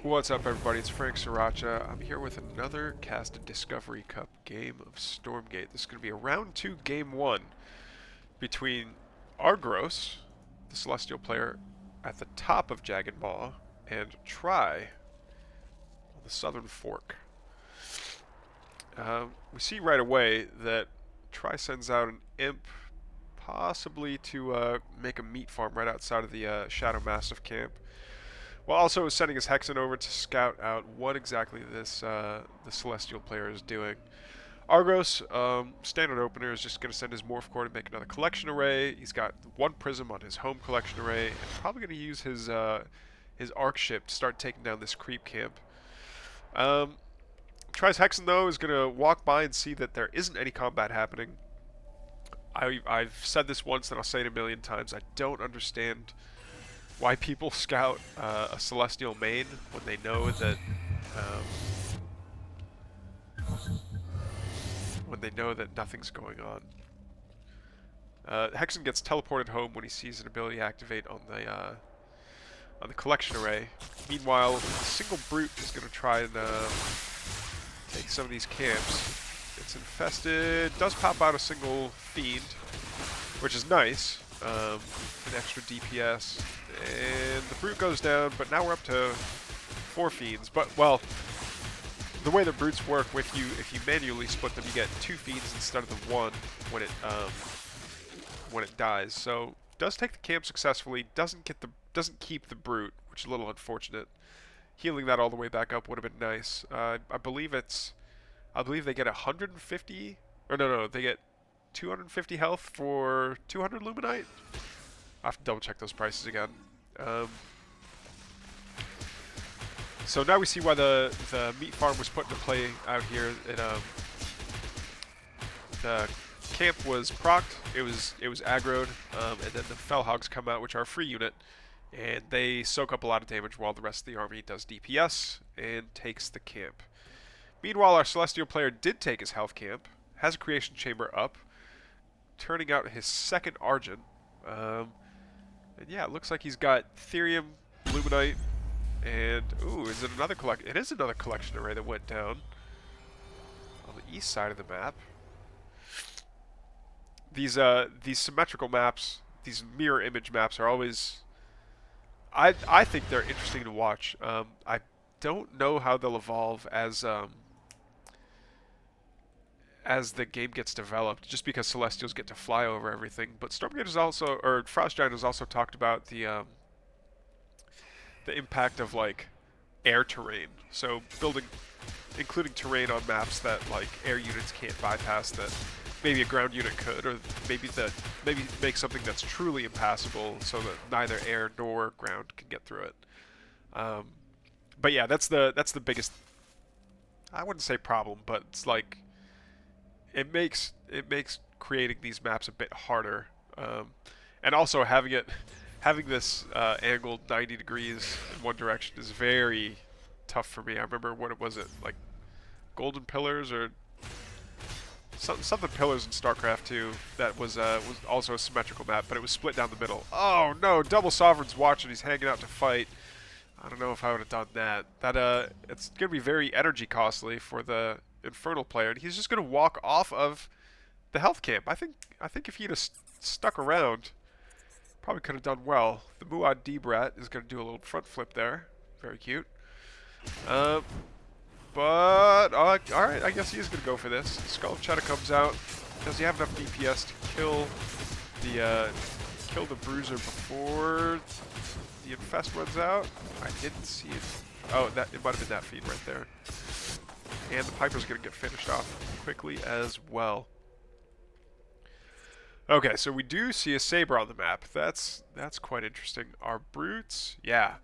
What's up, everybody? It's Frank Sriracha. I'm here with another cast of Discovery Cup game of Stormgate. This is going to be a round 2, game 1 between Argros, the Celestial player at the top of Jagged Maw, and Try on the southern fork. We see right away that Try sends out an imp, possibly to make a meat farm right outside of the Shadow Massive camp. While also sending his Hexen over to scout out what exactly the Celestial player is doing. Argos, standard opener, is just going to send his Morph Core to make another collection array. He's got one Prism on his home collection array, and probably going to use his Arc Ship to start taking down this creep camp. Tries Hexen, though, is going to walk by and see that there isn't any combat happening. I've said this once and I'll say it a million times. I don't understand why people scout a Celestial main when they know that nothing's going on. Hexen gets teleported home when he sees an ability activate on the collection array. Meanwhile, a single brute is going to try and take some of these camps. It's infested. Does pop out a single fiend, which is nice. An extra DPS. And the brute goes down, but now we're up to 4 fiends. But, well, the way the brutes work, if you manually split them, you get 2 fiends instead of the 1 when it dies. So, does take the camp successfully, doesn't keep the brute, which is a little unfortunate. Healing that all the way back up would have been nice. I believe they get 150, or no, they get 250 health for 200 Luminite. I have to double check those prices again. So now we see why the meat farm was put into play out here. The camp was procced. It was aggroed, and then the Fellhogs come out, which are a free unit, and they soak up a lot of damage while the rest of the army does DPS and takes the camp. Meanwhile, our Celestial player did take his health camp, has a creation chamber up, turning out his second Argent. And yeah, it looks like he's got Therium, Luminite, and ooh, is it another collect? It is another collection array that went down on the east side of the map. These symmetrical maps, these mirror image maps, are always, I think they're interesting to watch. I don't know how they'll evolve as the game gets developed, just because Celestials get to fly over everything. But Stormgate is also, or Frost Giant has also talked about the impact of like air terrain. So including terrain on maps that like air units can't bypass that maybe a ground unit could, or maybe make something that's truly impassable so that neither air nor ground can get through it. But yeah, that's the biggest, I wouldn't say problem, but it's like it makes creating these maps a bit harder, and also having this angled 90 degrees in one direction is very tough for me. I remember what was it, like Golden Pillars or something Pillars in StarCraft 2 that was also a symmetrical map, but it was split down the middle. Oh no, Double Sovereign's watching. He's hanging out to fight. I don't know if I would have done that. It's gonna be very energy costly for the Infernal player, and he's just gonna walk off of the health camp. I think if he'd have stuck around, probably could have done well. The Muad D-Brat is gonna do a little front flip there. Very cute. But alright, I guess he is gonna go for this. Skull of Cheddar comes out. Does he have enough DPS to kill the Bruiser before the Infest runs out? I didn't see it. Oh, it might have been that feed right there. And the Piper's going to get finished off quickly as well. Okay, so we do see a Saber on the map. That's quite interesting. Our Brutes, yeah.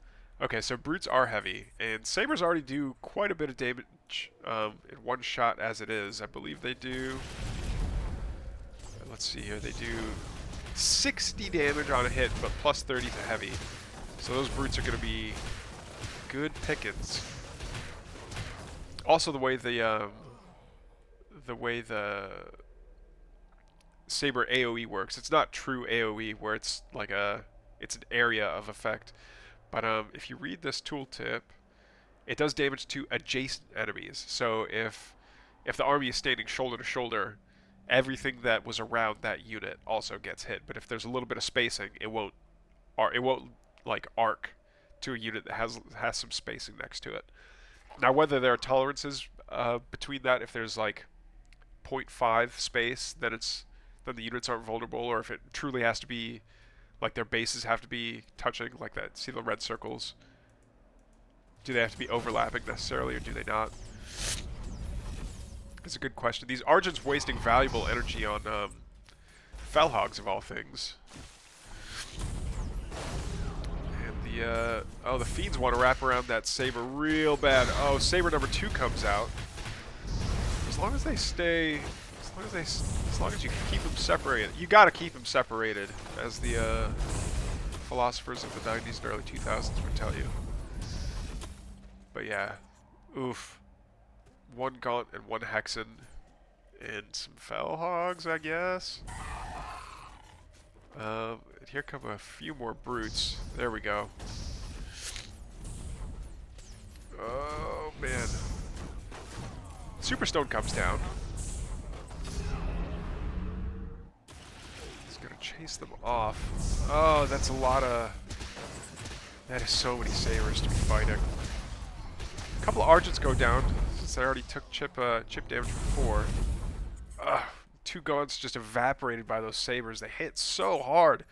Okay, so Brutes are heavy, and Sabers already do quite a bit of damage in one shot as it is. I believe they do, let's see here, they do 60 damage on a hit, but plus 30 to heavy. So those Brutes are going to be good pickings. Also, the way the Saber AoE works, it's not true AoE where it's like it's an area of effect. But if you read this tooltip, it does damage to adjacent enemies. So if the army is standing shoulder to shoulder, everything that was around that unit also gets hit. But if there's a little bit of spacing, it won't like arc to a unit that has some spacing next to it. Now, whether there are tolerances between that, if there's like 0.5 space, then the units aren't vulnerable, or if it truly has to be like their bases have to be touching like that. See the red circles? Do they have to be overlapping necessarily, or do they not? It's a good question. These Argents wasting valuable energy on Felhogs of all things. And the Fiends want to wrap around that Saber real bad. Oh, Saber number 2 comes out. As long as they stay, as long as you can keep them separated. You gotta keep them separated, as the philosophers of the 90s and early 2000s would tell you. But yeah, oof. 1 Gaunt and 1 Hexen, and some Felhogs, I guess. And here come a few more Brutes. There we go. Oh man. Superstone comes down. He's gonna chase them off. Oh, that's a lot of... That is so many Sabers to be fighting. A couple of Argents go down, since I already took chip damage before. 2 Gaunts just evaporated by those Sabers. They hit so hard.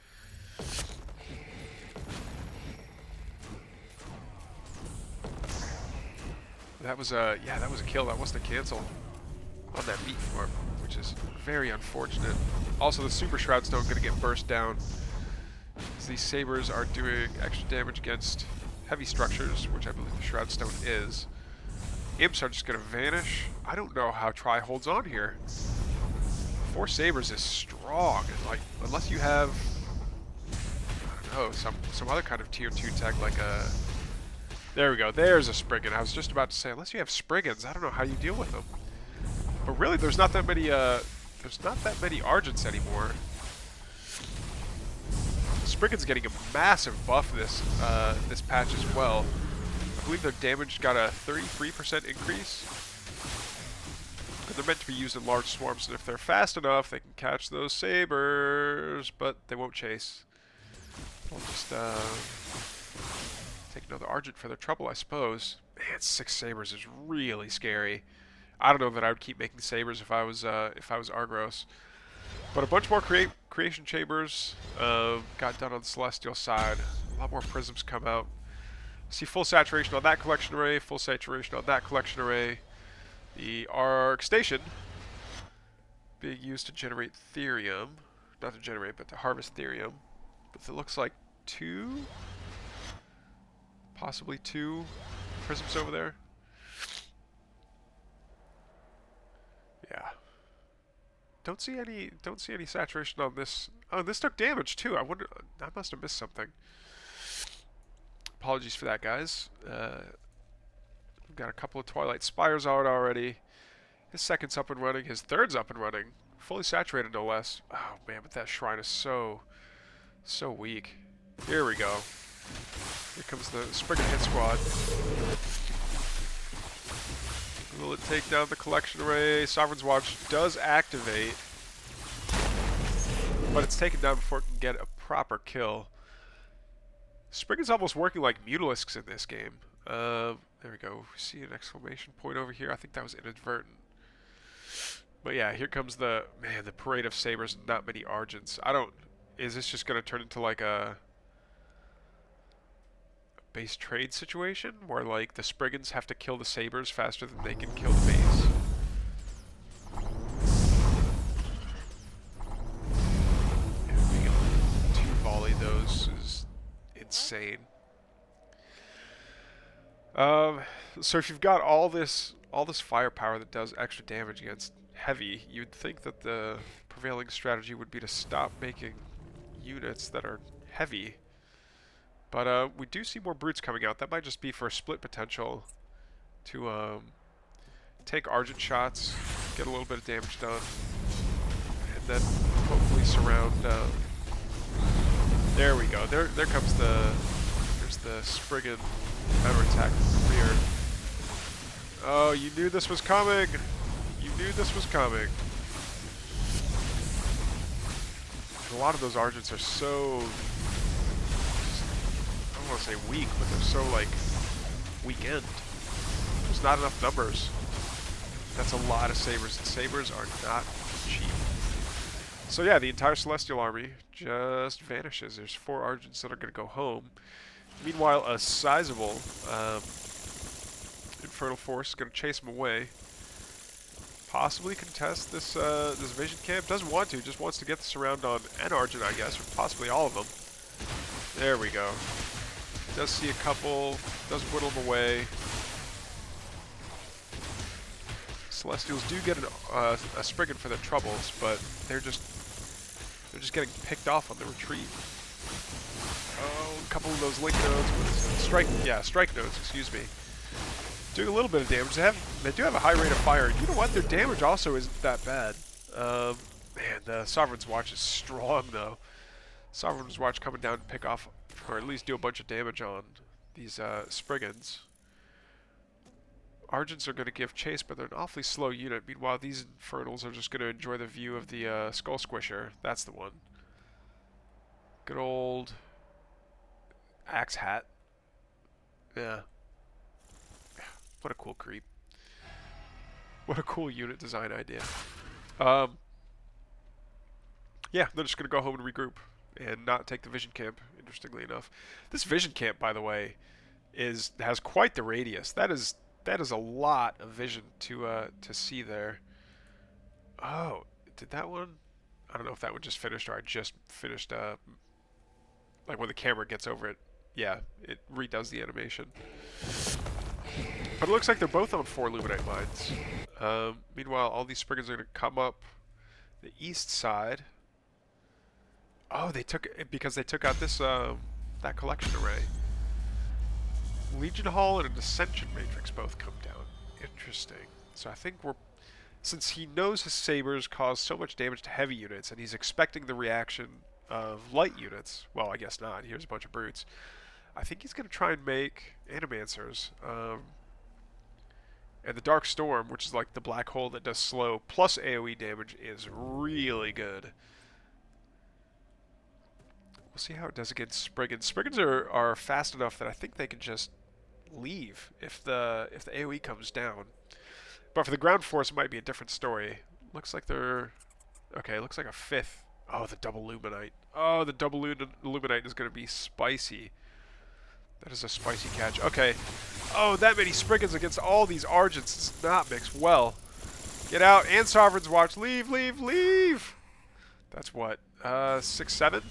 That was a kill. That wasn't a cancel on that meat farm, which is very unfortunate. Also, the Super Shroud Stone going to get burst down. So these Sabers are doing extra damage against heavy structures, which I believe the Shroud Stone is. Imps are just going to vanish. I don't know how Tri holds on here. 4 Sabers is strong. Like, unless you have, I don't know, some other kind of tier 2 tech, like a... There we go. There's a Spriggan. I was just about to say, unless you have Spriggans, I don't know how you deal with them. But really, there's not that many Argents anymore. Spriggan's getting a massive buff this patch as well. I believe their damage got a 33% increase. And they're meant to be used in large swarms, and if they're fast enough, they can catch those Sabers, but they won't chase. They'll just take another Argent for their trouble, I suppose. Man, 6 Sabers is really scary. I don't know that I would keep making Sabers if I was Argros. But a bunch more creation chambers got done on the Celestial side. A lot more prisms come out. See full saturation on that collection array, full saturation on that collection array. The Arc Station being used to generate Therium. Not to generate, but to harvest Therium. But it looks like 2, possibly 2 prisms over there. Yeah. Don't see any saturation on this. Oh, this took damage too. I must have missed something. Apologies for that, guys. We've got a couple of Twilight Spires out already. His second's up and running. His third's up and running. Fully saturated, no less. Oh man, but that shrine is so weak. Here we go. Here comes the Spriggan hit squad. Will it take down the collection array? Sovereign's Watch does activate, but it's taken down before it can get a proper kill. Spriggan's almost working like Mutalisks in this game. There we go. We see an exclamation point over here. I think that was inadvertent. But yeah, here comes the parade of Sabers and not many Argents. Is this just going to turn into like a base trade situation where like the Spriggans have to kill the Sabers faster than they can kill the base? Yeah, being able to volley those is insane. So if you've got all this firepower that does extra damage against heavy, you'd think that the prevailing strategy would be to stop making units that are heavy. But we do see more Brutes coming out. That might just be for split potential to take Argent shots, get a little bit of damage done, and then hopefully surround. There we go. There comes there's the Spriggan counter attack from the rear. Oh, you knew this was coming. You knew this was coming. A lot of those Argents are so, I don't want to say weak, but they're so like weak-end. There's not enough numbers. That's a lot of Sabers, and Sabers are not cheap. So yeah, the entire Celestial army just vanishes. There's 4 Argents that are going to go home. Meanwhile, a sizable Infernal Force is going to chase them away. Possibly contest this this Vision Camp. Doesn't want to, just wants to get the surround on an Argent, I guess, or possibly all of them. There we go. Does see a couple, does whittle them away. Celestials do get a Spriggan for their troubles, but they're just getting picked off on the retreat. Oh, a couple of those link nodes with strike nodes, excuse me. Doing a little bit of damage. They do have a high rate of fire. You know what? Their damage also isn't that bad. Man, the Sovereign's Watch is strong though. Sovereign's Watch coming down to pick off, or at least do a bunch of damage on these Spriggans. Argents are going to give chase, but they're an awfully slow unit. Meanwhile, these Infernals are just going to enjoy the view of the Skull Squisher. That's the one. Good old Axe Hat. Yeah. What a cool creep. What a cool unit design idea. Yeah, they're just going to go home and regroup and not take the Vision Camp, interestingly enough. This Vision Camp, by the way, has quite the radius. That is a lot of vision to see there. Oh, did that one? I don't know if that one just finished or I just finished. Like when the camera gets over it, yeah, it redoes the animation. But it looks like they're both on 4 Luminite mines. Meanwhile, all these Spriggans are going to come up the east side. Oh, they took it because they took out this that collection array. Legion Hall and an Ascension Matrix both come down. Interesting. So I think since he knows his Sabers cause so much damage to heavy units, and he's expecting the reaction of light units, well, I guess not. Here's a bunch of brutes. I think he's going to try and make Animancers. And the Dark Storm, which is like the black hole that does slow, plus AoE damage, is really good. We'll see how it does against Spriggans. Spriggans are fast enough that I think they can just leave if the AoE comes down. But for the ground force, it might be a different story. Looks like they're... Okay, looks like a 5th. Oh, the double Luminite. Oh, the double Luminite is going to be spicy. That is a spicy catch. Okay. Oh, that many Spriggans against all these Argents does not mix well. Get out. And Sovereign's Watch. Leave, leave, leave. That's what? 6, 7?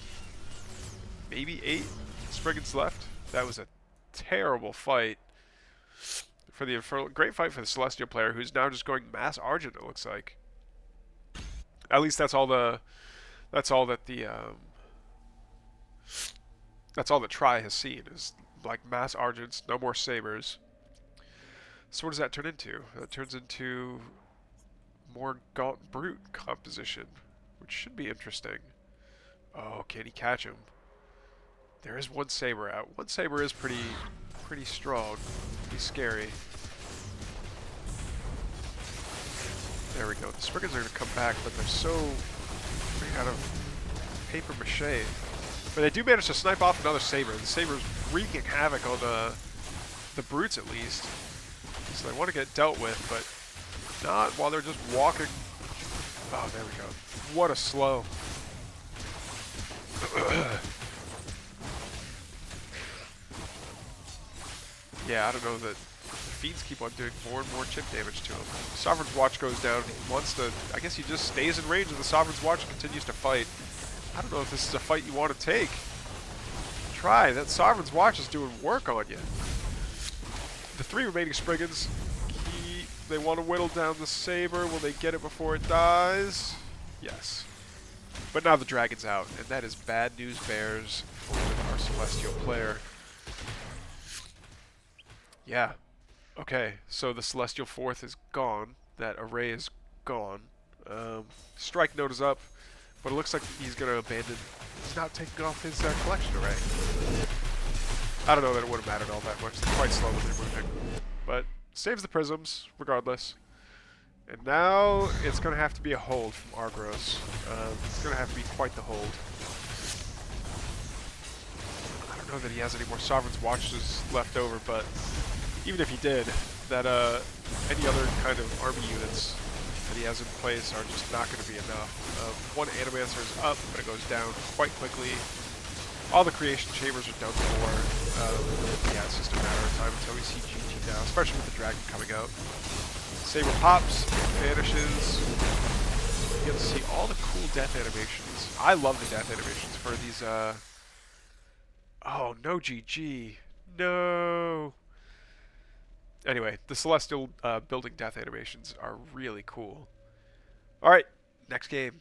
Maybe 8 Spriggans left. That was a terrible fight for the Infernal. Great fight for the Celestial player, who's now just going mass Argent, it looks like. At least that's all that Tri has seen, is like mass Argents, no more Sabers. So what does that turn into? That turns into more Gaunt Brute composition, which should be interesting. Oh, can he catch him? There is one Saber out. One Saber is pretty strong. Pretty scary. There we go. The Spriggans are going to come back, but they're so made out of paper mache. But they do manage to snipe off another Saber. The Saber's wreaking havoc on the brutes, at least. So they want to get dealt with, but not while they're just walking. Oh, there we go. What a slow. Yeah, I don't know that the Fiends keep on doing more and more chip damage to him. Sovereign's Watch goes down. He wants to... I guess he just stays in range of the Sovereign's Watch and continues to fight. I don't know if this is a fight you want to take. Try. That Sovereign's Watch is doing work on you. The 3 remaining Spriggans, they want to whittle down the Saber. Will they get it before it dies? Yes. But now the Dragon's out, and that is bad news bears for our Celestial player. Yeah. Okay, so the Celestial 4th is gone. That array is gone. Strike Note is up, but it looks like he's going to abandon... He's not taking off his collection array. I don't know that it would have mattered all that much. They're quite slow when they're moving. But Saves the prisms, regardless. And now it's going to have to be a hold from Argros. It's going to have to be quite the hold. I don't know that he has any more Sovereign's Watches left over, but even if he did, that any other kind of army units that he has in place are just not going to be enough. One Animancer is up, but it goes down quite quickly. All the creation chambers are done for. Yeah, it's just a matter of time until we see GG now, especially with the dragon coming out. Saber pops, vanishes. You get to see all the cool death animations. I love the death animations for these. Oh, no GG. No. Anyway, the Celestial building death animations are really cool. Alright, next game.